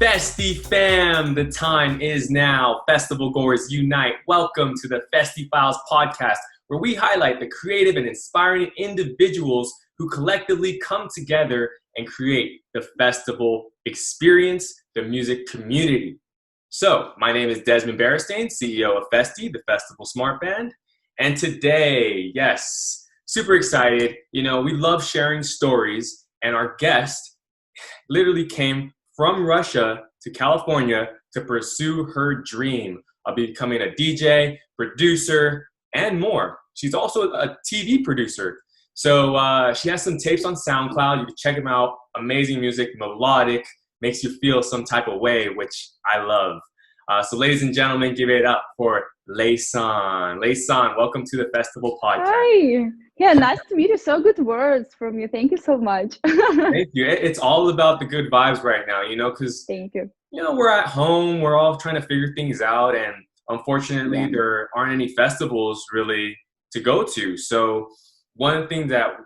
Festiie fam, the time is now. Festival goers unite. Welcome to the Festiie Files podcast, where we highlight the creative and inspiring individuals who collectively come together and create the festival experience, the music community. So, my name is Desmond Beristain, CEO of Festiie, the Festival Smart Band. And today, yes, super excited. We love sharing stories, and our guest literally came from Russia to California to pursue her dream of becoming a DJ, producer, and more. She's also a TV producer. So she has some tapes on SoundCloud. You can check them out. Amazing music, melodic, makes you feel some type of way, which I love. So ladies and gentlemen, give it up for Leisan. Leisan, welcome to the Festival podcast. Hi. Yeah, nice to meet you. So good words from you. Thank you so much. Thank you. It's all about the good vibes right now, because Thank you. We're at home. We're all trying to figure things out, and unfortunately, there aren't any festivals really to go to. So one thing that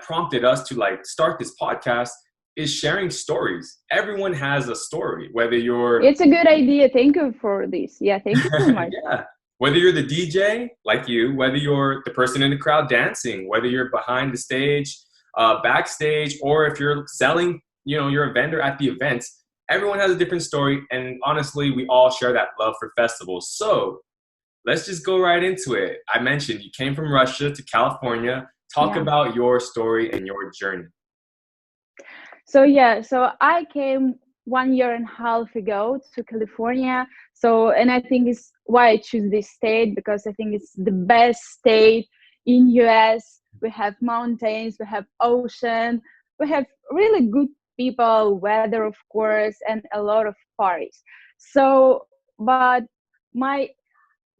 prompted us to start this podcast is sharing stories. Everyone has a story, whether you're... It's a good idea. Thank you for this. Yeah, thank you so much. Yeah. Whether you're the DJ, like you, whether you're the person in the crowd dancing, whether you're behind the stage, backstage, or if you're selling, you're a vendor at the events, everyone has a different story. And honestly, we all share that love for festivals. So let's just go right into it. I mentioned you came from Russia to California. Talk about your story and your journey. So I came 1.5 years ago to California. And I think it's why I choose this state, because I think it's the best state in US. We have mountains, we have ocean, we have really good people, weather, of course, and a lot of parties. But my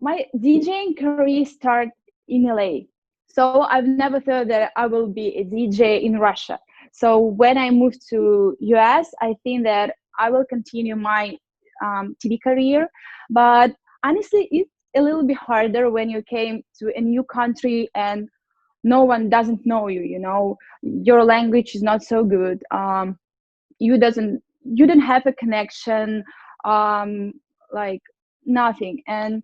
DJing career started in LA. So I've never thought that I will be a DJ in Russia. So when I moved to US, I think that I will continue my TV career. But honestly, it's a little bit harder when you came to a new country and no one doesn't know you. Your language is not so good. You don't have a connection, like nothing. And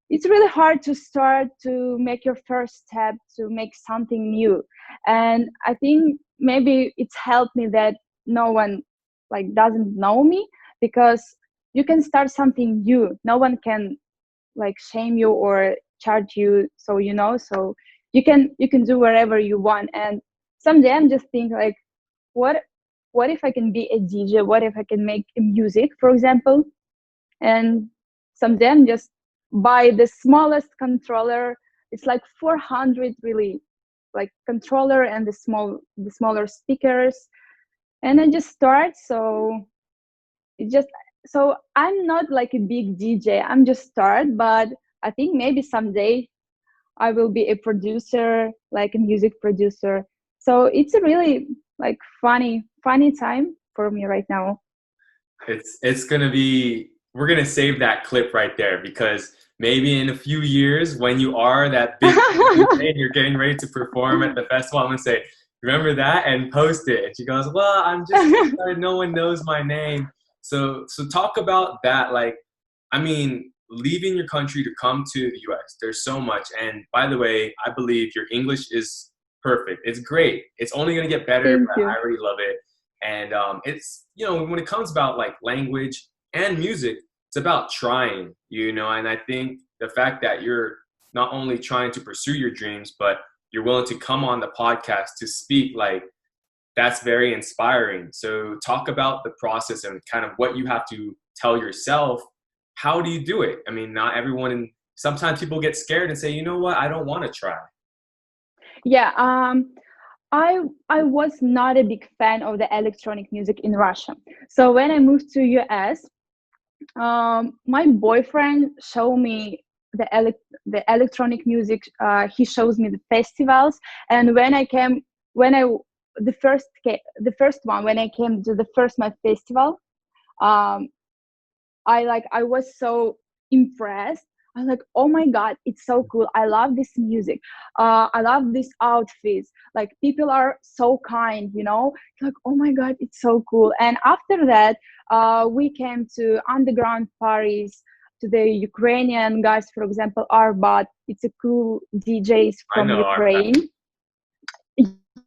it's really hard to start to make your first step to make something new. And I think maybe it's helped me that no one doesn't know me, because you can start something new. No one can shame you or charge you. So you can do whatever you want. And someday I'm just thinking what if I can be a DJ? What if I can make music, for example? And someday I'm just buy the smallest controller. It's 400 really, controller and the smaller speakers, and I just start. So I'm not a big DJ. I'm just start, but I think maybe someday I will be a producer, a music producer. So it's a really funny time for me right now. It's gonna be. We're gonna save that clip right there, because maybe in a few years, when you are that big DJ and you're getting ready to perform at the festival, I'm gonna say, remember that, and post it. And she goes, well, I'm just started, no one knows my name. So talk about that. Leaving your country to come to the US, there's so much. And by the way, I believe your English is perfect. It's great. It's only gonna get better, but I already love it. And it's, when it comes about language and music, it's about trying, and I think the fact that you're not only trying to pursue your dreams, but you're willing to come on the podcast to speak, that's very inspiring. So talk about the process and kind of what you have to tell yourself. How do you do it? Not everyone, and sometimes people get scared and say, you know what, I don't want to try. Yeah, I was not a big fan of the electronic music in Russia. So when I moved to US, my boyfriend showed me the electronic music. He shows me the festivals, and the first one when I came to the first my festival, I was so impressed. I'm like, oh my God, it's so cool. I love this music. I love these outfits. Like people are so kind, you know, like, oh my God, it's so cool. And after that, we came to underground parties, to the Ukrainian guys, for example, Arbat. It's a cool DJs I from know our Ukraine.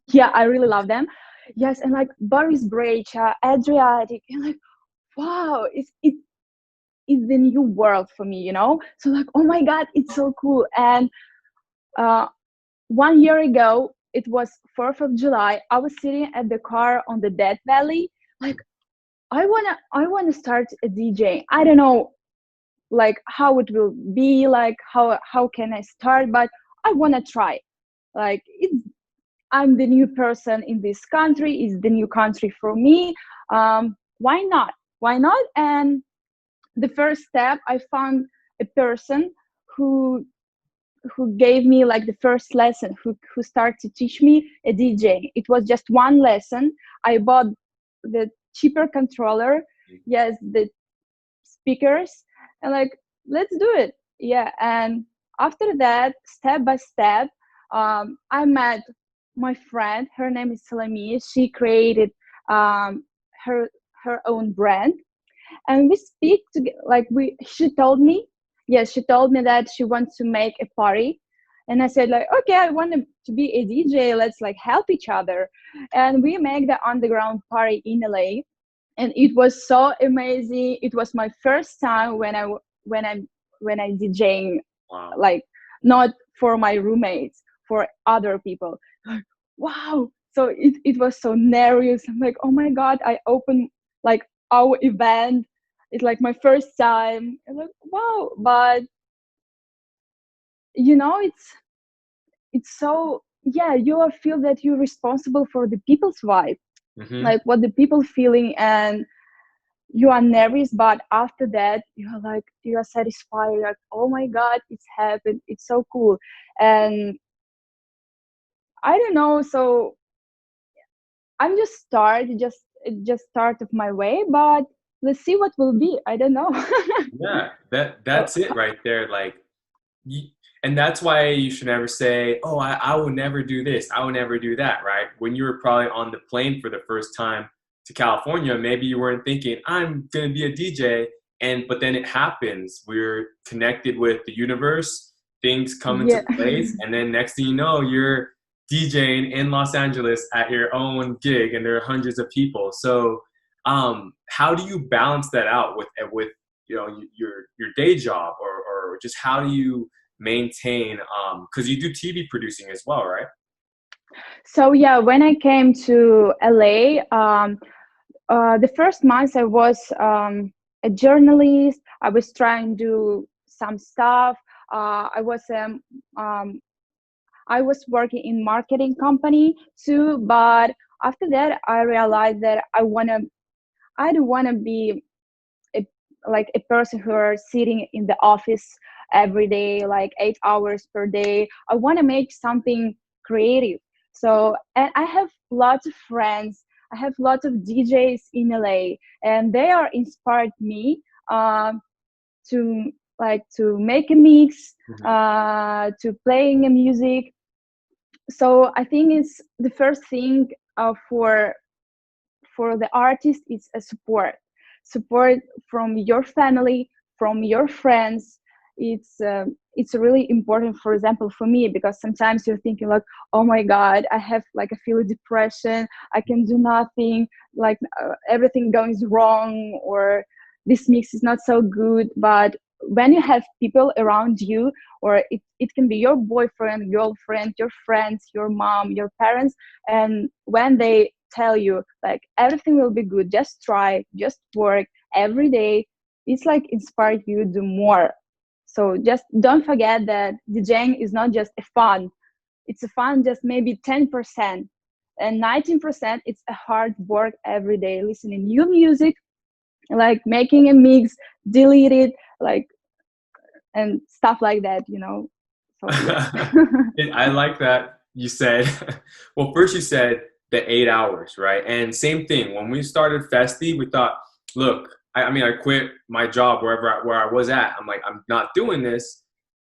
Yeah, I really love them. Yes, and like Boris Brejcha, Adriatic, and like, wow, it's the new world for me, you know. So like, oh my God, it's so cool. And uh, 1 year ago, it was 4th of July. I was sitting at the car on the Death Valley, like, I wanna start a DJ. I don't know, like how it will be, like how can I start, but I wanna try. Like I'm the new person in this country. It's the new country for me. Why not? Why not? And the first step, I found a person who gave me like the first lesson, who started to teach me a DJ. It was just one lesson. I bought the cheaper controller, yes, the speakers, and like, let's do it. Yeah. And after that, step by step, I met my friend. Her name is LeaLea. She created um, her her own brand, and we speak together. Like she told me, yes, she told me that she wants to make a party, and I said like, okay, I want to be a DJ. Let's like help each other, and we make the underground party in LA, and it was so amazing. It was my first time when I when I DJing, Wow. like not for my roommates, for other people. Like, wow. So it was so nervous. I'm like, oh my God, I opened like our event. It's like my first time. I'm like, wow. But you know, it's so, yeah, you feel that you're responsible for the people's vibe, Mm-hmm. like what the people feeling, and you are nervous, but after that you're like, you are satisfied, like, oh my God, it's happened, it's so cool. And I don't know, so I'm just start of my way, but let's see what will be. I don't know. Yeah, So that's it right there. Like, and that's why you should never say, "Oh, I will never do this. I will never do that." Right? When you were probably on the plane for the first time to California, maybe you weren't thinking, "I'm gonna be a DJ," and but then it happens. We're connected with the universe. Things come into yeah. place, and then next thing you know, you're DJing in Los Angeles at your own gig, and there are hundreds of people. So, how do you balance that out with your day job, or just how do you maintain, because you do TV producing as well, right? So yeah, when I came to LA, the first months I was a journalist. I was trying to do some stuff. Um, I was working in marketing company too, but after that I realized that I don't wanna be a, like a person who are sitting in the office every day, like 8 hours per day. I wanna make something creative. So, and I have lots of friends. I have lots of DJs in LA, and they are inspired me to to make a mix, Mm-hmm. to playing a music. So I think it's the first thing for the artist is a support from your family, from your friends. It's really important, for example, for me, because sometimes you're thinking like, oh my God, I have like a feel of depression, I can do nothing, like everything goes wrong, or this mix is not so good. But when you have people around you, or it can be your boyfriend, girlfriend, your friends, your mom, your parents, and when they tell you like everything will be good, just try, just work every day, it's like inspire you to do more. So just don't forget that DJing is not just a fun. It's a fun just maybe 10%, and 19% it's a hard work every day, listening new music, like making a mix, delete it, like, and stuff like that, you know. So yeah. I like that you said, well, first you said the 8 hours, right? And same thing, when we started Festi, we thought, look, I mean, I quit my job where I was at. I'm like, I'm not doing this.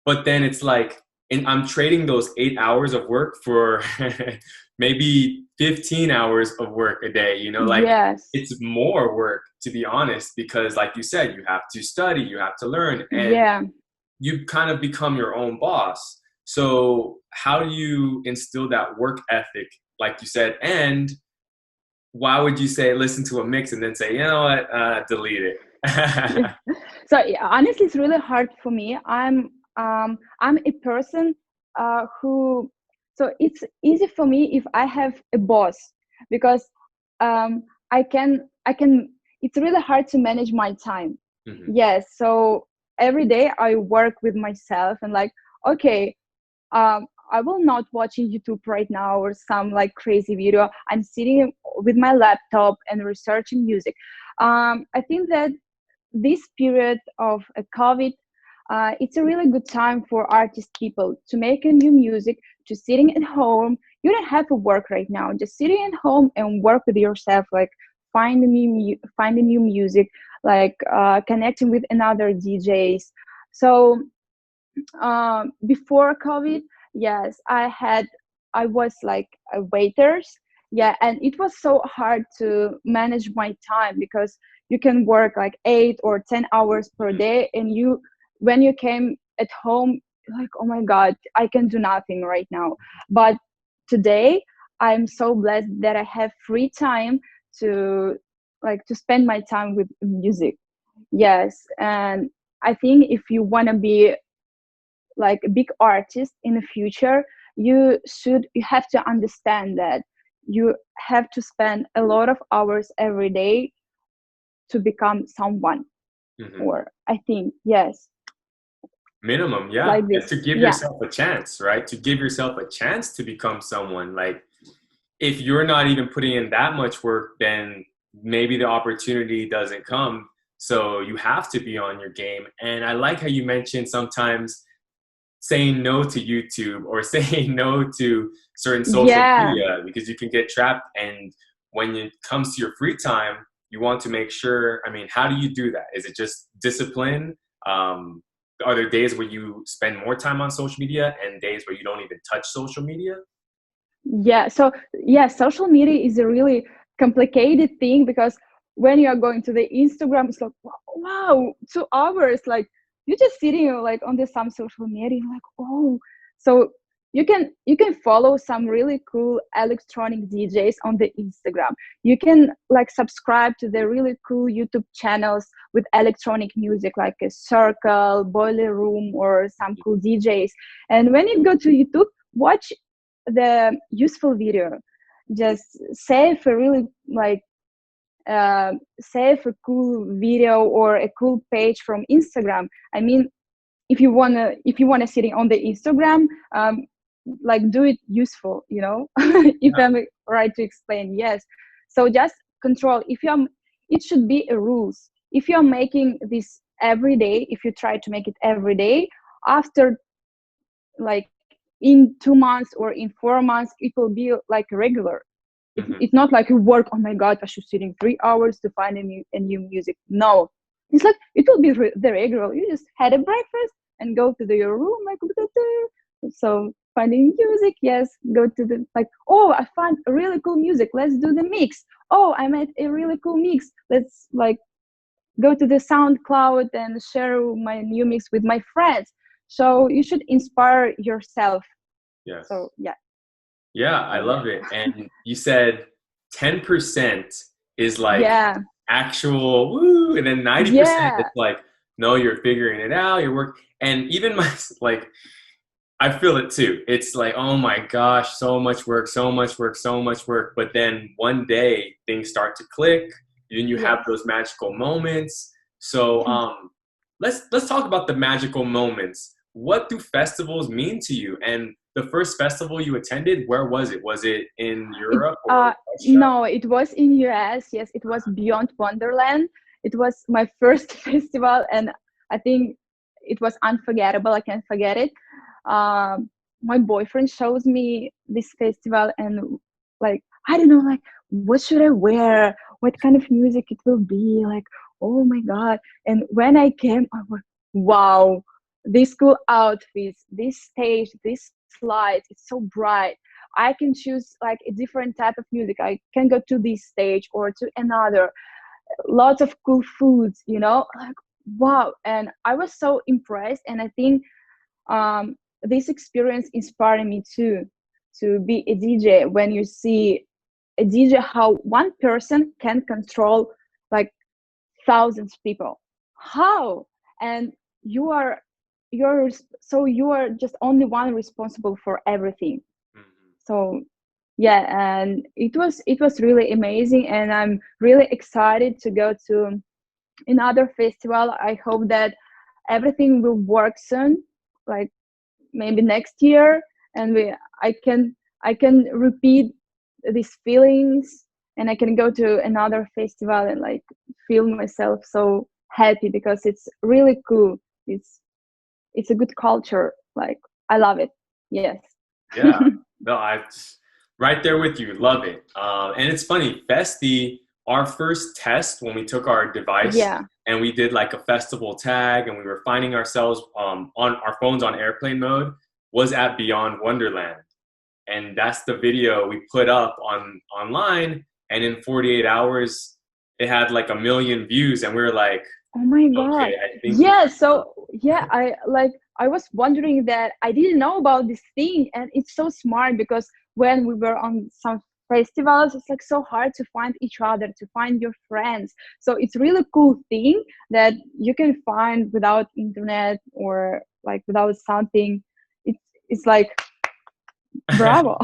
but then it's like, and I'm trading those 8 hours of work for maybe 15 hours of work a day, you know, like Yes. it's more work, to be honest, because like you said, you have to study, you have to learn, and Yeah. you kind of become your own boss. So how do you instill that work ethic, like you said, and why would you say listen to a mix and then say, you know what, delete it? Yeah. So yeah, honestly, it's really hard for me. I'm a person who, so it's easy for me if I have a boss, because I can. It's really hard to manage my time. Mhm. Yes. So every day I work with myself and like, okay, I will not watching YouTube right now or some like crazy video. I'm sitting with my laptop and researching music. I think that this period of COVID, it's a really good time for artist people to make a new music, to sitting at home. You don't have to work right now. Just sitting at home and work with yourself, like find a new music, like connecting with another DJs. So before COVID, yes, I was like a waiters. Yeah, and it was so hard to manage my time because you can work like 8 or 10 hours per day, and when you came at home, like, oh my God, I can do nothing right now. But today, I'm so blessed that I have free time to to spend my time with music. Yes, and I think if you want to be like a big artist in the future, you have to understand that you have to spend a lot of hours every day to become someone. Mhm. Or I think, yes, Minimum, yeah. like And to this. give Yeah. yourself a chance, right? To give yourself a chance to become someone. Like, if you're not even putting in that much work, then maybe the opportunity doesn't come. So you have to be on your game. And I like how you mentioned sometimes saying no to YouTube or saying no to certain social Yeah. media because you can get trapped. And when it comes to your free time, you want to make sure. I mean, how do you do that? Is it just discipline? Um, are there days where you spend more time on social media and days where you don't even touch social media? Yeah. So yeah, social media is a really complicated thing because when you are going to the Instagram, it's like, wow, 2 hours, like you're just sitting like on the some social media, like, oh. So you can follow some really cool electronic DJs on the Instagram. You can like subscribe to the really cool YouTube channels with electronic music, like a Circle, Boiler Room, or some cool DJs. And when you go to YouTube, watch the useful video. Just save a really like save a cool video or a cool page from Instagram. I mean, if you wanna sitting on the Instagram, like do it useful, if Yeah. I'm right to explain. Yes. So just control. It should be a rules. If you're making this every day, if you try to make it every day, after like in 2 months or in 4 months, it will be like regular. Mhm. It's not like you work, oh my God, I should sit in 3 hours to find a new music. No, it's like it will be the regular. You just had a breakfast and go to your room, like, so finding music. Yes, go to the, like, oh, I found a really cool music, let's do the mix. Oh, I made a really cool mix, let's like go to the SoundCloud and share my new mix with my friends. So you should inspire yourself. So Yes. yeah. Yeah, I So yeah. love it. And you said 10% is like Yeah. actual woo, and then 90% is Yeah. like, no, you're figuring it out, you're working. And even my, like, I feel it too. It's like, oh my gosh, so much work, so much work, so much work. But then one day things start to click, then you have Yes. those magical moments. So let's talk about the magical moments. What do festivals mean to you? And the first festival you attended, where was it? Was it in It Europe or Russia? No, it was in US. Yes, it was Beyond Wonderland. It was my first festival, and I think it was unforgettable. I can't forget it. My boyfriend shows me this festival, and like, I don't know, like, what should I wear? What kind of music it will be? Like, oh my God. And when I came, I was, wow. these cool outfits, this stage, this lights, it's so bright. I can choose like a different type of music. I can go to this stage or to another. Lots of cool foods, like wow. And I was so impressed, and I think this experience inspired me too to be a DJ. When you see a DJ, how one person can control like thousands of people, how, and you are you are just only one responsible for everything. So yeah, and it was really amazing, and I'm really excited to go to another festival. I hope that everything will work soon, like maybe next year, and I can repeat these feelings, and I can go to another festival and like feel myself so happy, because it's really cool. It's a good culture, like I love it. Yes. Yeah, no, I right there with you. Love it. And it's funny, Festi, our first test when we took our device Yeah. and we did like a festival tag and we were finding ourselves on our phones on airplane mode was at Beyond Wonderland. And that's the video we put up online. And in 48 hours, it had like 1 million views. And we were like, Oh my okay, God. I think Yeah, so yeah, I was wondering that I didn't know about this thing, and it's so smart, because when we were on some festivals, it's like so hard to find each other, to find your friends. So it's really cool thing that you can find without internet or like without something. It's like bravo.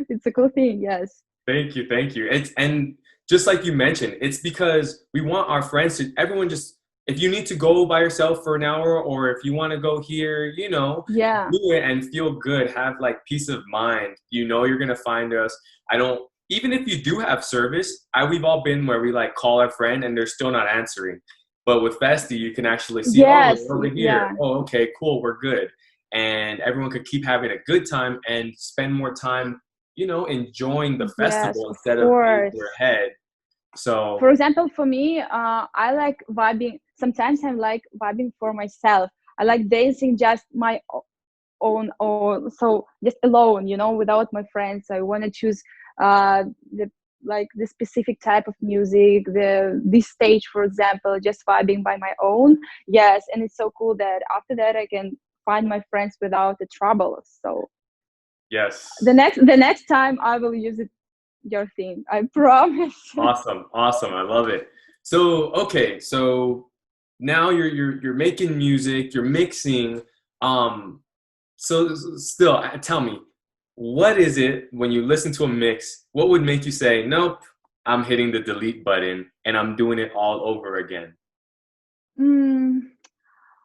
It's a cool thing, yes. thank you, thank you. And just like you mentioned, it's because we want our friends to everyone just if you need to go by yourself for an hour or if you want to go here, Yeah. do it and feel good, have like peace of mind. You know you're gonna find us. I don't even if you do have service, we've all been where we like call our friend and they're still not answering. But with Festi, you can actually see, oh, Yes, they're over here. yeah. Oh, okay, cool, we're good. And everyone could keep having a good time and spend more time enjoying the Yes, festival of instead of in course. your head. So For example, for me, I like vibing. Sometimes I like vibing for myself. I like dancing just my own, or so just alone, without my friends. I want to choose the like the specific type of music, this stage, for example, just vibing by my own. Yes, and it's so cool that after that I can find my friends without the trouble. So yes, the next time I will use it, your thing. I promise. awesome, awesome. I love it. So okay, so now you're making music, you're mixing. So still, tell me, what is it when you listen to a mix? What would make you say, nope, I'm hitting the delete button and I'm doing it all over again? Mm,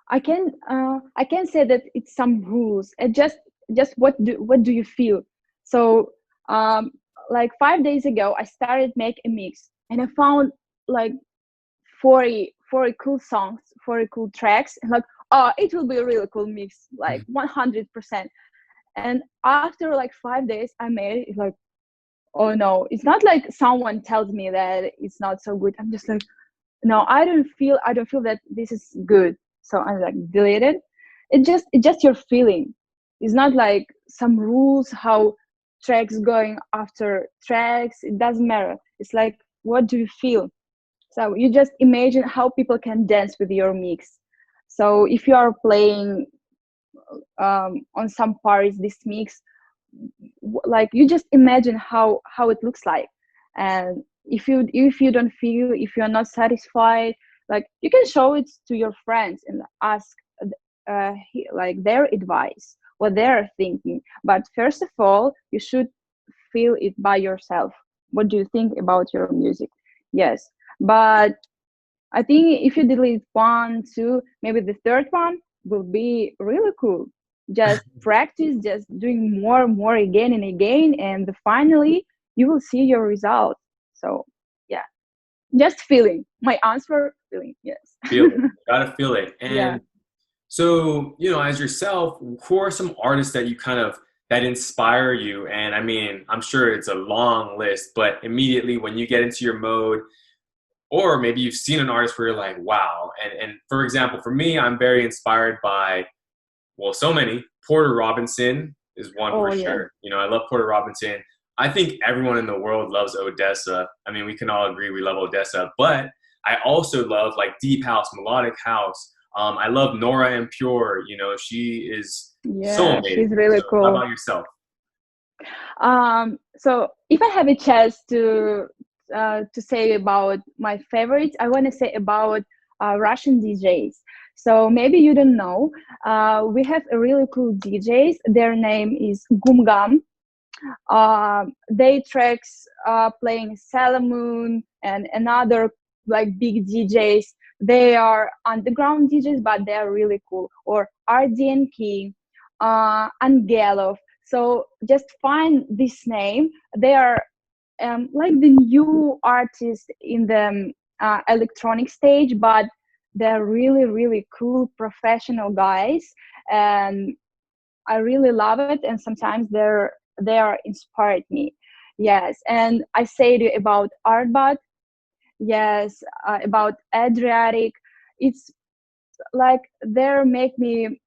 I can say that it's some rules. And just what do you feel? So um like 5 days ago I started make a mix, and I found like 40 cool songs, 40 cool tracks, and like, oh, it will be a really cool mix, like 100%. And after like 5 days I made it, it's like, oh no, it's not like someone tells me that it's not so good. I'm just like, no, I don't feel that this is good. So I like delete it. It's just your feeling. It's not like some rules how tracks going after tracks. It doesn't matter. It's like, what do you feel? So you just imagine how people can dance with your mix. So if you are playing on some parties this mix, like you just imagine how it looks like. And if you don't feel, if you're not satisfied, like you can show it to your friends and ask like their advice, what they're thinking. But first of all, you should feel it by yourself. What do you think about your music? Yes. But I think if you delete one, two, maybe the third one will be really cool. Just practice, just doing more and more again and again, and finally you will see your result. So yeah, just feeling. My answer, feeling. Yes. Feel it. Gotta feel it. Yeah. And so, as yourself, who are some artists that you kind of that inspire you? And I mean, I'm sure it's a long list, but immediately when you get into your mode, or maybe you've seen an artist where you're like, wow. And for example, for me, I'm very inspired by well, so many. Porter Robinson is one Oh for yeah. sure. You know, I love Porter Robinson. I think everyone in the world loves Odessa. I mean, we can all agree we love Odessa, but I also love like deep house, melodic house. I love Nora and Pure. You know, she is so Yeah, amazing. she's really So, how cool. about yourself? So if I have a chance to say about my favorites, I want to say about Russian DJs. So maybe you don't know, we have a really cool DJs. Their name is Gumgam. They tracks playing Salamoon and another like big DJs. They are underground DJs, but they are really cool. Or RDNK, Angelov. So just find this name. They are like the new artists in the electronic stage, but they're really, really cool professional guys. And I really love it, and sometimes they are inspired me. Yes, and I say to you about Artbot. Yes, about Adriatic. It's like they make me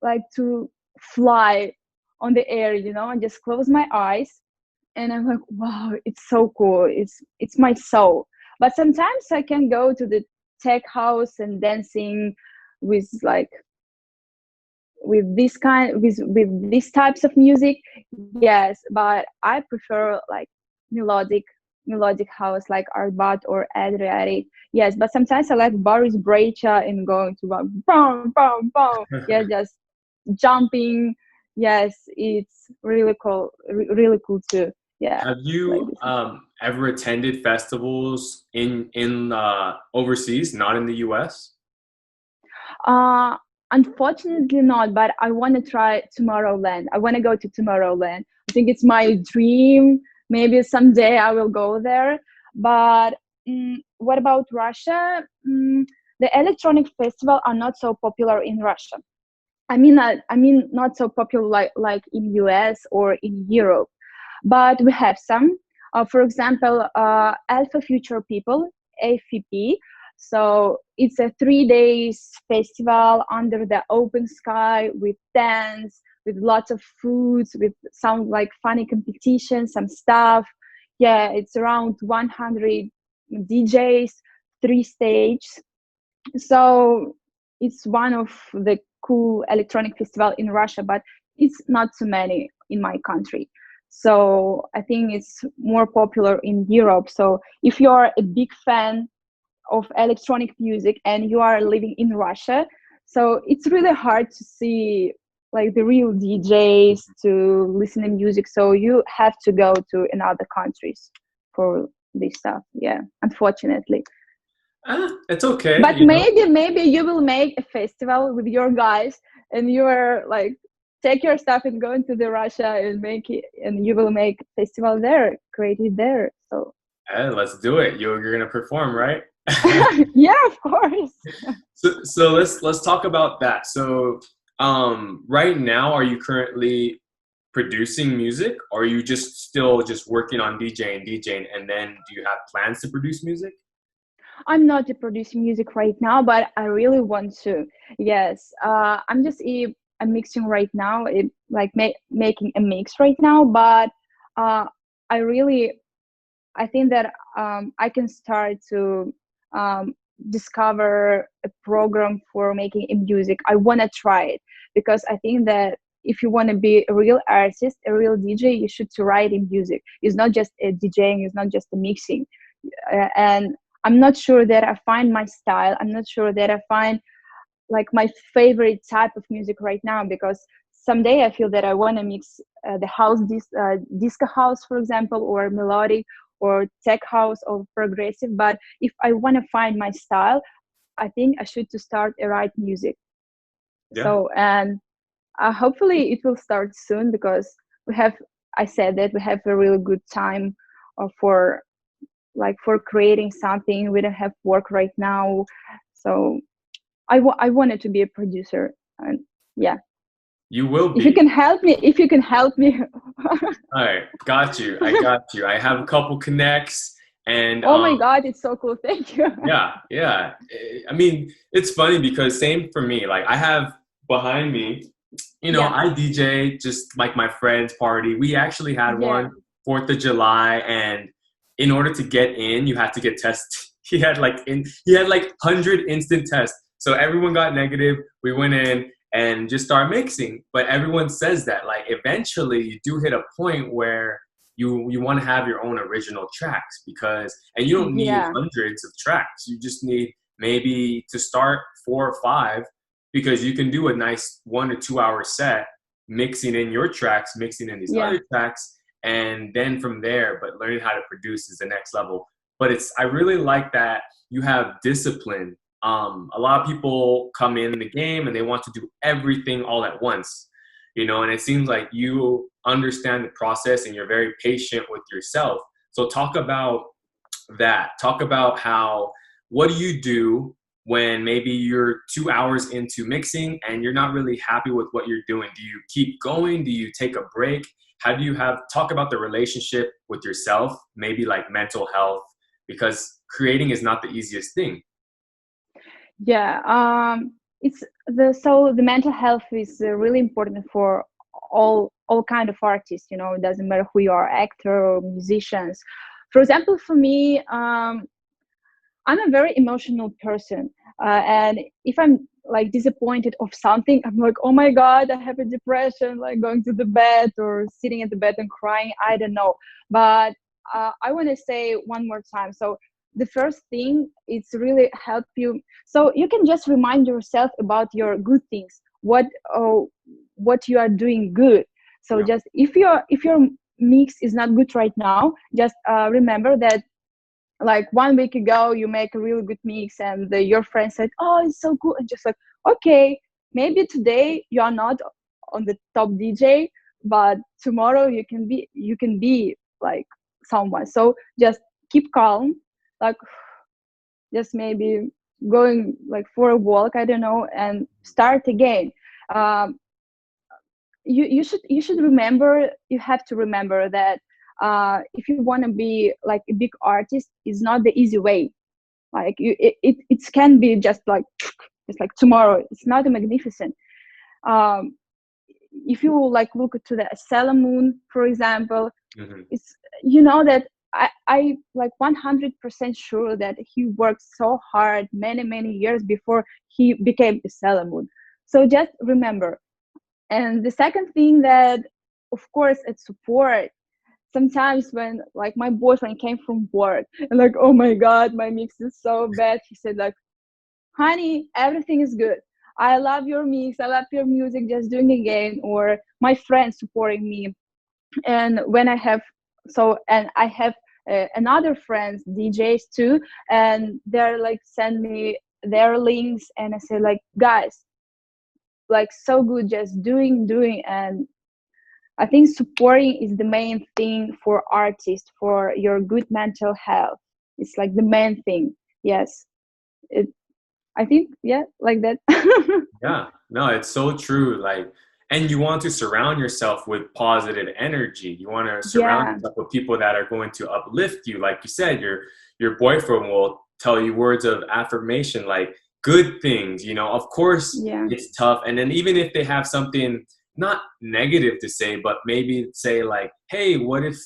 like to fly on the air, you know, and just close my eyes, and I'm like, wow, it's so cool. It's my soul. But sometimes I can go to the tech house and dancing with like with these types of music. Yes, but I prefer like melodic melodic house like Arbat or Adriatic. Yes, but sometimes I like Boris Brejcha and going to boom boom boom, yeah, just jumping. Yes, it's really cool, really cool too. Yeah, Have like you this. ever attended festivals in overseas, not in the U.S.? Uh, Unfortunately not, but I want to try Tomorrowland. I want to go to Tomorrowland. I think it's my dream. Maybe someday I will go there. But what about Russia? The electronic festival are not so popular in Russia. I mean, not so popular like in US or in Europe, but we have some. For example, Alpha Future People, AFP. So it's a 3 days festival under the open sky with dance, with lots of foods, with some like funny competitions, some stuff. Yeah, it's around 100 DJs, 3 stages. So it's one of the cool electronic festival in Russia, but it's not too many in my country. So I think it's more popular in Europe. So if you're a big fan of electronic music and you are living in Russia, so it's really hard to see like the real DJs to listen to music. So you have to go to another countries for this stuff. Yeah, unfortunately. It's okay, But you know. maybe you will make a festival with your guys, and you are like take your stuff and go into the Russia and make it, and you will make festival there, create it there. So Let's do it. You're gonna perform, right? yeah, of course. So let's talk about that. So right now, are you currently producing music, or are you just still just working on DJing, and then do you have plans to produce music? I'm not producing music right now, but I really want to. Yes, I'm just I'm mixing right now, like making a mix right now. But uh, I really I think that I can start to um, discover a program for making a music. I want to try it because I think that if you want to be a real artist, a real DJ, you should to write in music. It's not just a DJing, it's not just a mixing. And I'm not sure that I find my style. I'm not sure that I find like my favorite type of music right now, because someday I feel that I want to mix the disco house, for example, or melodic or tech house or progressive. But if I want to find my style, I think I should to start a write music. Yeah. So and hopefully it will start soon, because we have I said that we have a really good time for like for creating something. We don't have work right now, so I wanted to be a producer. And yeah, You will if you be. can help me, if you can help me. All right, got you. I got you. I have a couple connects, and Oh my god, it's so cool. Thank you. yeah. I mean, it's funny because same for me. Like I have behind me, Yeah, I DJ just like my friend's party. We actually had yeah, one 4th of July, and in order to get in, you had to get tested. He had like 100 instant tests. So everyone got negative. We went in and just started mixing. But everyone says that like eventually you do hit a point where you want to have your own original tracks, and you don't need yeah, hundreds of tracks. You just need maybe to start 4 or 5, because you can do a nice 1 or 2 hour set mixing in your tracks, mixing in these yeah, other tracks, and then from there, but learning how to produce is the next level. But I really like that you have discipline. A lot of people come in the game and they want to do everything all at once, and it seems like you understand the process and you're very patient with yourself. So talk about that. Talk about what do you do when maybe you're 2 hours into mixing and you're not really happy with what you're doing? Do you keep going? Do you take a break? How do you talk about the relationship with yourself, maybe like mental health, because creating is not the easiest thing. yeah. It's the mental health is really important for all kind of artists. It doesn't matter who you are, actor or musicians. For example, for me, I'm a very emotional person, and if I'm like disappointed of something, I'm like, oh my god, I have a depression, like going to the bed or sitting at the bed and crying. I don't know, but I want to say one more time. So the first thing is really help you. So you can just remind yourself about your good things, what you are doing good. So Yeah. just if your mix is not good right now, just remember that like 1 week ago you make a really good mix and your friend said, oh, it's so good, and just like, okay, maybe today you are not on the top DJ, but tomorrow you can be like someone. So just keep calm, like just maybe going like for a walk, I don't know, and start again. um, you should remember, you have to remember that if you want to be like a big artist, is not the easy way. Like it can be just like it's like tomorrow, it's not a magnificent. um if you like look to the Sailor Moon, for example, Hmm. it's that I like 100% sure that he worked so hard many years before he became a Sailor Moon. So just remember. And the second thing, that of course it's support. Sometimes when like my boyfriend came from work and like, oh my god, my mix is so bad, he said like, honey, everything is good, I love your mix, I love your music, just doing again. Or my friends supporting me. And when I have another friends DJs too, and they're like send me their links, and I say like, guys, like so good, just doing. And I think supporting is the main thing for artists, for your good mental health. It's like the main thing. Yes. It, I think, yeah, like that. Yeah, no, it's so true. And you want to surround yourself with positive energy. You want to surround Yeah, yourself with people that are going to uplift you. Like you said, your boyfriend will tell you words of affirmation, like good things. Of course, yeah. it's tough. And then even if they have something not negative to say, but maybe say like, "Hey, what if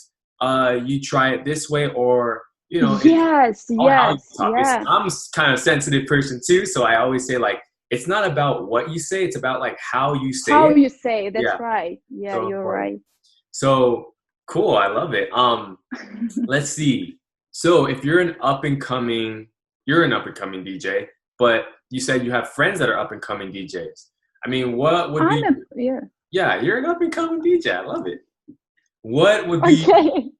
you try it this way?" Or it's Yes, all how you yes, talk. yeah. I'm kind of sensitive person too, so I always say like it's not about what you say, it's about like how you say How it. you say, that's Yeah, right. Yeah, so you're important. right. So cool, I love it. Let's see. So if you're an up and coming DJ, but you said you have friends that are up and coming DJs. I mean, what would I'm be a, yeah. yeah, you're an up and coming DJ. I love it. What would be Okay.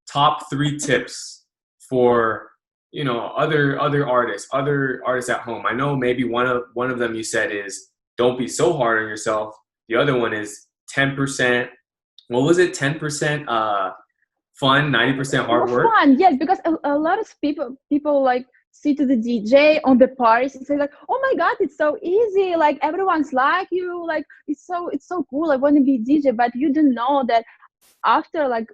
top 3 tips for other artists at home? I know maybe one of them you said is don't be so hard on yourself. The other one is 10%. What was it? 10% fun, 90% hard work. Fun, yes, because a lot of people like see to the DJ on the parties and say like, oh my god, it's so easy, like everyone's like you, like it's so cool, I want to be DJ. But you don't know that after like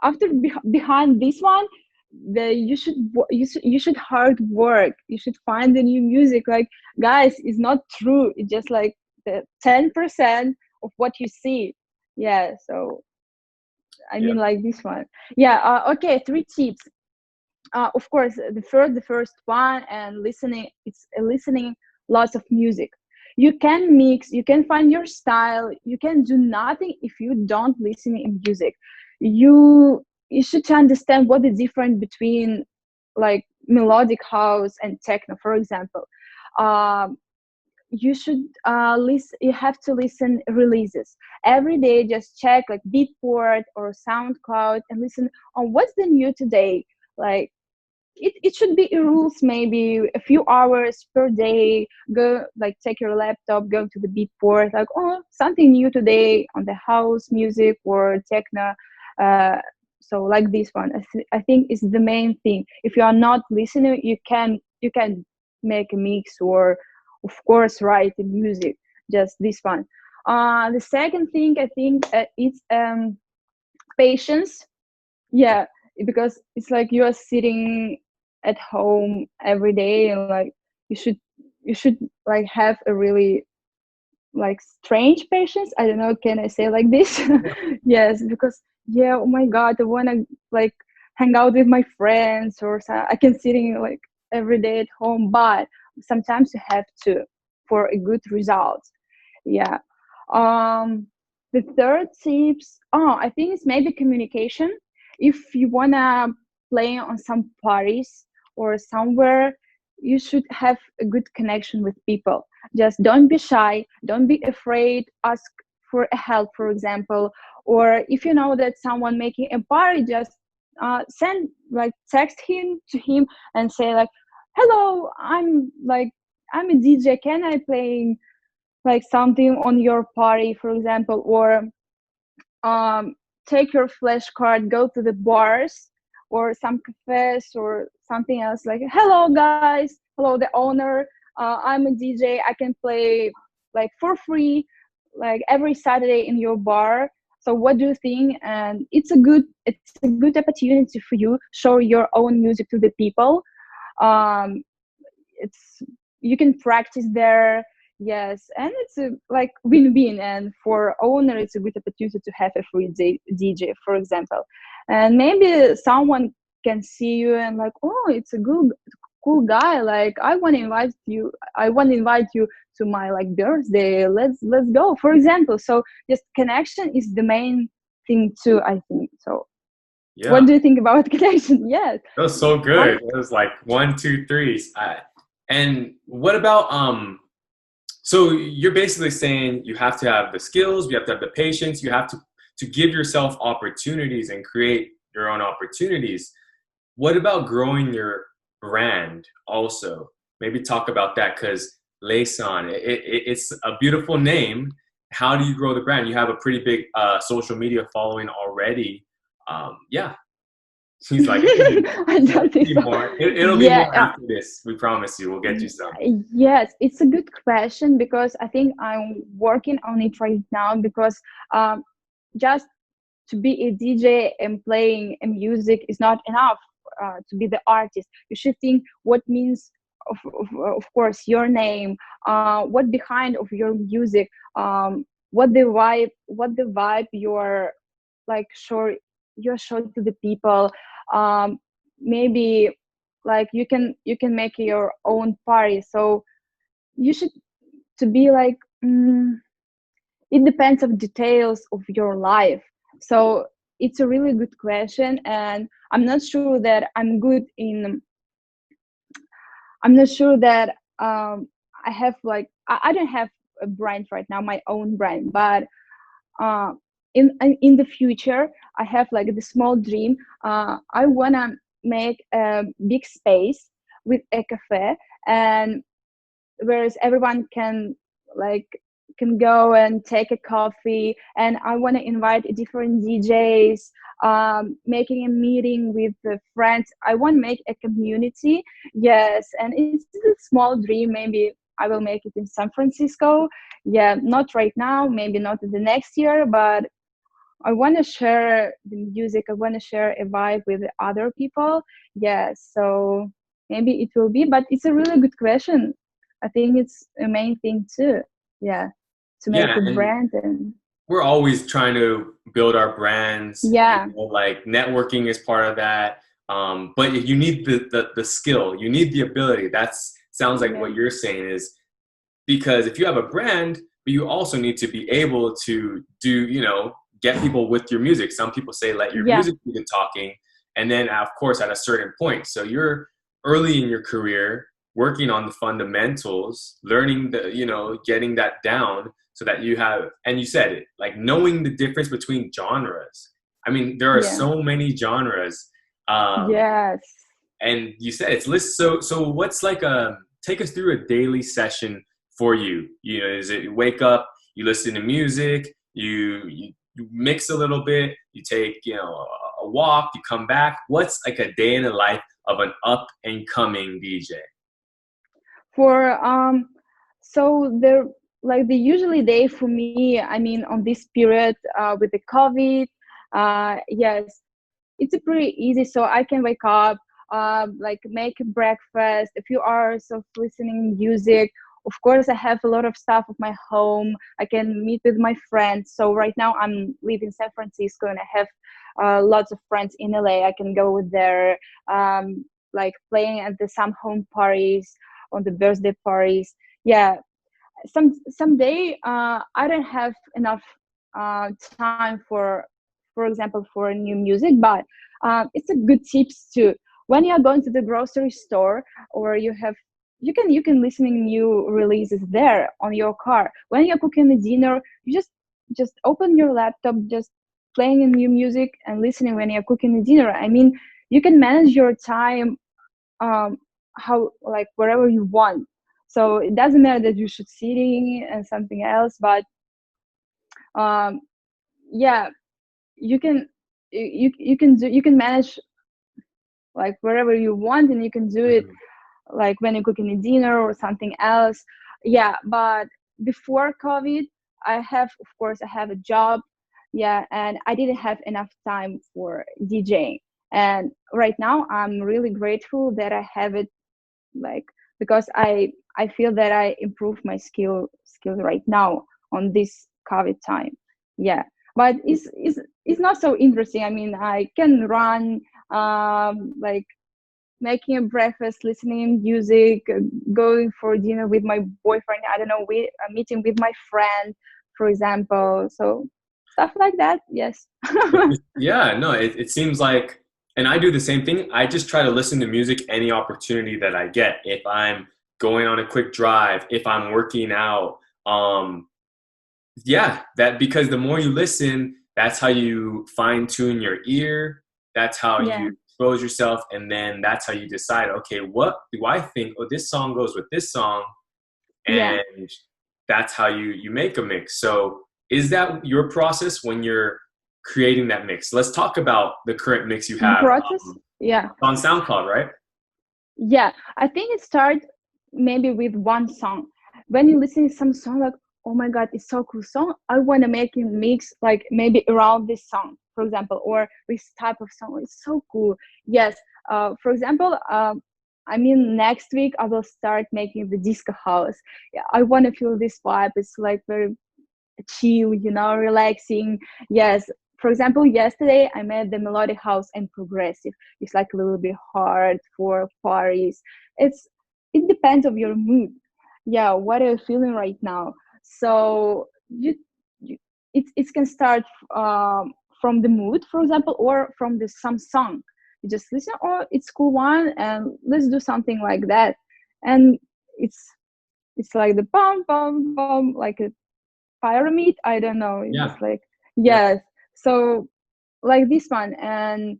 after behind this one, you should hard work, you should find the new music. Like, guys, it's not true, it's just like the 10% of what you see. Yeah, so I Yeah. mean like this one. Yeah, okay, 3 tips. Of course, the first one, and listening. It's listening lots of music. You can mix. You can find your style. You can do nothing if you don't listen in music. You should understand what the difference between like melodic house and techno, for example. Um, you should listen. You have to listen releases every day. Just check like Beatport or SoundCloud and listen on what's the new today. Like it should be rules, maybe a few hours per day. Go, like, take your laptop, go to the Beatport, like, oh, something new today on the house music or techno. uh, so like this one, I think is the main thing. If you are not listening, you can make a mix, or of course write the music. Just this one. The second thing, I think, it's patience. Yeah, because it's like you are sitting at home every day, and like you should you should like have a really like strange patience. I don't know, can I say like this? Yes, because yeah, oh my god, I want to like hang out with my friends, or I can sitting like every day at home, but sometimes you have to for a good result. Yeah. um the third tips, I think it's maybe communication. If you wanna play on some parties or somewhere, you should have a good connection with people. Just don't be shy, don't be afraid, ask for a help, for example. Or if you know that someone making a party, just send, like, text him to him and say like, hello, I'm a DJ, can I play like something on your party, for example. Or um, take your flash card, go to the bars or some cafes or something else, like, hello guys, hello the owner, I'm a DJ, I can play like for free, like every Saturday in your bar. So what do you think? And it's a good opportunity for you, show your own music to the people. um, it's You can practice there. Yes, and it's a like win-win, and for owner it's a good opportunity to have a free DJ, for example. And maybe someone can see you and like, oh, it's a good cool guy, like I want to invite you to my like birthday, let's go, for example. So just connection is the main thing too, I think. So what Yeah. do you think about connection? Yes. That was so I'm good. It was like one, two, threes. And what about so you're basically saying you have to have the skills, you have to have the patience, you have to give yourself opportunities and create your own opportunities. What about growing your brand also? Maybe talk about that, because Leisan, it's a beautiful name. How do you grow the brand? You have a pretty big social media following already. Yeah, she's like, I don't think be so. more. It'll be Yeah, more after this. We promise you. We'll get you some. yes, it's a good question, because I think I'm working on it right now, because um, just to be a DJ and playing a music is not enough. To be the artist, you should think what means of course your name, what behind of your music, what the vibe you're like show to the people. um, Maybe like you can make your own party. So you should to be like, it depends of details of your life. So it's a really good question, and I'm not sure that I have like I don't have a brand right now, my own brand. But uh, in the future, I have like the small dream. I wanna make a big space with a cafe, and whereas everyone like can go and take a coffee, and I want to invite different DJs, making a meeting with the friends. I want to make a community. Yes, and it's a small dream. Maybe I will make it in San Francisco. Yeah, not right now, maybe not in the next year, but I want to share the music. I want to share a vibe with other people. Yes, so maybe it will be, but it's a really good question. I think it's a main thing too. Yeah. to make Yeah, a and brand. And we're always trying to build our brands. yeah, Like networking is part of that. But you need the skill, you need the ability. That's sounds like yeah, what you're saying is because if you have a brand, but you also need to be able to do, get people with your music. Some people say let your yeah, music do the talking, and then of course at a certain point. So you're early in your career working on the fundamentals, learning getting that down so that you have, and you said it, like knowing the difference between genres. I mean, there are yeah, so many genres. Um, yes. and you said it's list. So what's like take us through a daily session for you? Is it you wake up, you listen to music, you mix a little bit, you take a walk, you come back. What's like a day in the life of an up and coming DJ? For so there, like the usually day for me, I mean, on this period with the COVID, yes, it's a pretty easy. So I can wake up, like make breakfast, a few hours of listening music. Of course, I have a lot of stuff at my home. I can meet with my friends. So right now I'm living in San Francisco, and I have lots of friends in LA. I can go with their like playing at some home parties, on the birthday parties. Yeah, someday I don't have enough time for example, for new music, but it's a good tips too. When you are going to the grocery store, or you can listening new releases there on your car. When you're cooking the dinner, you just open your laptop, just playing new music and listening when you're cooking the dinner. I mean, you can manage your time um how, like, wherever you want. So it doesn't matter that you should sitting and something else, but um yeah, you can you can manage like wherever you want, and you can do it Mhm. like when you're cooking a dinner or something else. Yeah, but before COVID, of course I have a job. Yeah, and I didn't have enough time for DJing. And right now I'm really grateful that I have it, like, because I feel that I improve my skills right now on this COVID time. Yeah, but it's not so interesting. I mean, I can run, like making a breakfast, listening music, going for dinner with my boyfriend. I don't know, we a meeting with my friend, for example. So stuff like that. Yes. Yeah, no, it seems like, and I do the same thing. I just try to listen to music any opportunity that I get. If I'm going on a quick drive, if I'm working out, yeah, that because the more you listen, that's how you fine tune your ear. That's how Yeah, you expose yourself, and then that's how you decide. Okay, what do I think? Oh, this song goes with this song, yeah. and that's how you make a mix. So is that your process when you're creating that mix? Let's talk about the current mix you The have process. Yeah. on SoundCloud, right? Yeah, I think it starts maybe with one song. When you listen to some song, like, oh my God, it's so cool song. I want to make a mix, like maybe around this song, for example, or this type of song. It's so cool. Yes. For example, I mean, next week I will start making the disco house. Yeah, I want to feel this vibe. It's like very chill, relaxing. Yes. For example, yesterday I made the melodic house and progressive. It's like a little bit hard for parties. It depends of your mood. Yeah, what are you feeling right now? So you it can start from the mood, for example, or from the some song. You just listen, oh, it's cool one, and let's do something like that. And it's like the bum bum bum, like a pyramid. I don't know, it's Yeah, just like, yeah. yes. So like this one. And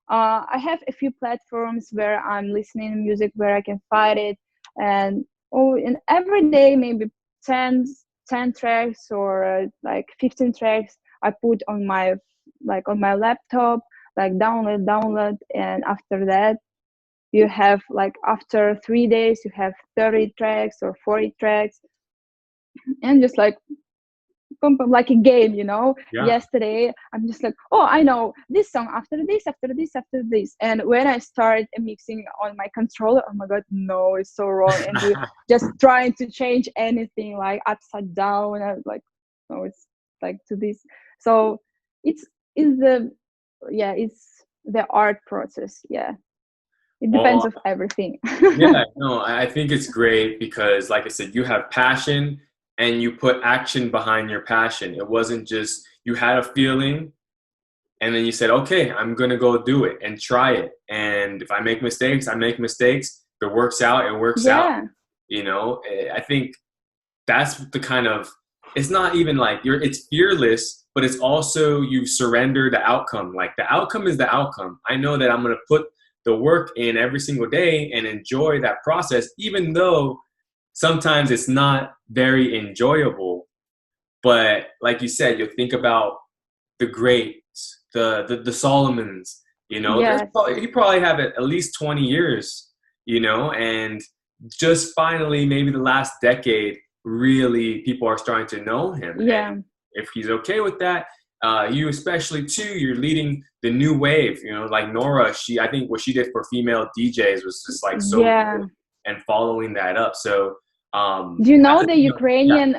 I have a few platforms where I'm listening to music, where I can find it. And and every day maybe 10 10 tracks, or like 15 tracks I put on my, like on my laptop, like download. And after that, you have, like, after 3 days you have 30 tracks or 40 tracks. And just like like a game, you know. Yeah. Yesterday I'm just like, oh, I know this song after this, after this, after this, and when I start mixing on my controller, oh my god, no, it's so wrong, and you just trying to change anything like upside down, and I was like, no, it's like to this. So it's the it's the art process. Yeah, it depends Well, of everything. yeah, no, I think it's great because, like I said, you have passion and you put action behind your passion. It wasn't just you had a feeling and then you said, okay, I'm going to go do it and try it. And if I make mistakes, I make mistakes. If it works out, it works out. Yeah, You know, I think that's the kind of, it's not even like it's fearless, but it's also you surrender the outcome. Like the outcome is the outcome. I know that I'm going to put the work in every single day and enjoy that process, even though sometimes it's not very enjoyable. But like you said, you'll think about the greats, the Solomons, you know, yes, you probably have at least 20 years, you know, and just finally maybe the last decade, really people are starting to know him. yeah, And if he's okay with that, you especially too, you're leading the new wave, you know, like Nora, I think what she did for female DJs was just like so yeah. good, and following that up. So, Do you know yeah.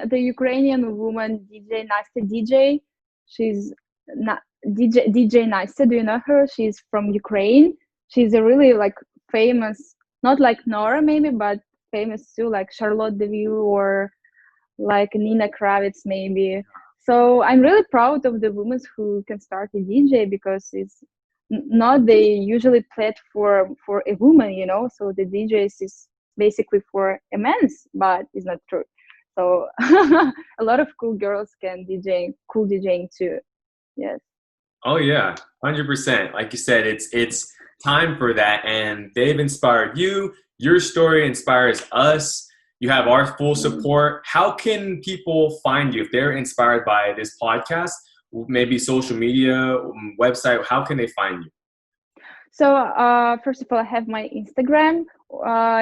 the Ukrainian woman DJ Nastya DJ? She's not DJ Nastya. Do you know her? She's from Ukraine. She's a really like famous, not like Nora maybe, but famous too, like Charlotte DeVille or like Nina Kravitz maybe. So I'm really proud of the women who can start a DJ because it's not they usually played for a woman, you know. So the DJs is basically for a man's, but it's not true. So a lot of cool girls can cool DJing too. Yes. Oh yeah, 100%. Like you said, it's time for that, and they've inspired you. Your story inspires us. You have our full support. How can people find you if they're inspired by this podcast? Maybe social media, website. How can they find you? So first of all, I have my Instagram.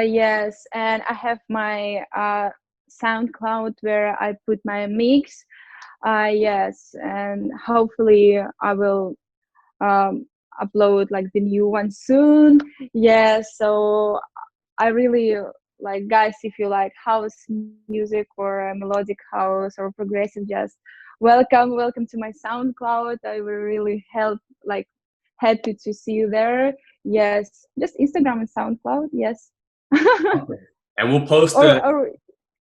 Yes, and I have my SoundCloud where I put my mix. Yes, and hopefully I will upload like the new one soon. Yeah, so I really like, guys, if you like house music or melodic house or progressive jazz, welcome to my SoundCloud. I will really happy to see you there. Yes, just Instagram and SoundCloud. Yes. Okay. And we'll post or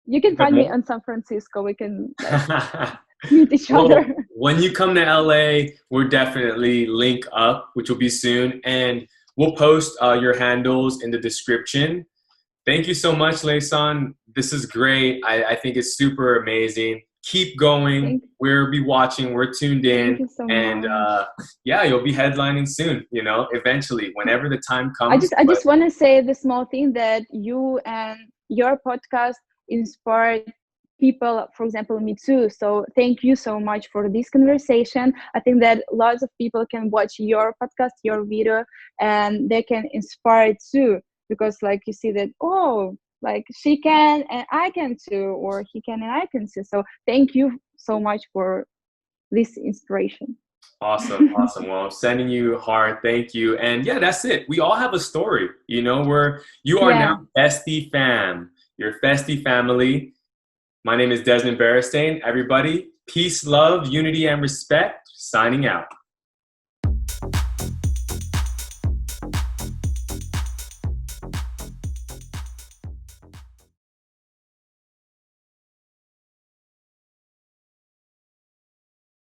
you can find me in San Francisco. We can like meet each Well, other. when you come to LA, we'll definitely link up, which will be soon, and we'll post your handles in the description. Thank you so much, Leisan. This is great. I think it's super amazing. Keep going. We'll be watching. We're tuned in. Thank you so And much. yeah, you'll be headlining soon, you know, eventually, whenever the time comes. I just want to say the small thing that you and your podcast inspired people, for example, me too. So thank you so much for this conversation. I think that lots of people can watch your podcast, your video, and they can inspire too, because like you see that, oh, like she can and I can too, or he can and I can too. So thank you so much for this inspiration. Awesome. Well, I'm sending you heart. Thank you. And yeah, that's it. We all have a story. You know, you are Yeah. now Festiie fam. Your Festiie family. My name is Desmond Beristain. Everybody, peace, love, unity, and respect. Signing out.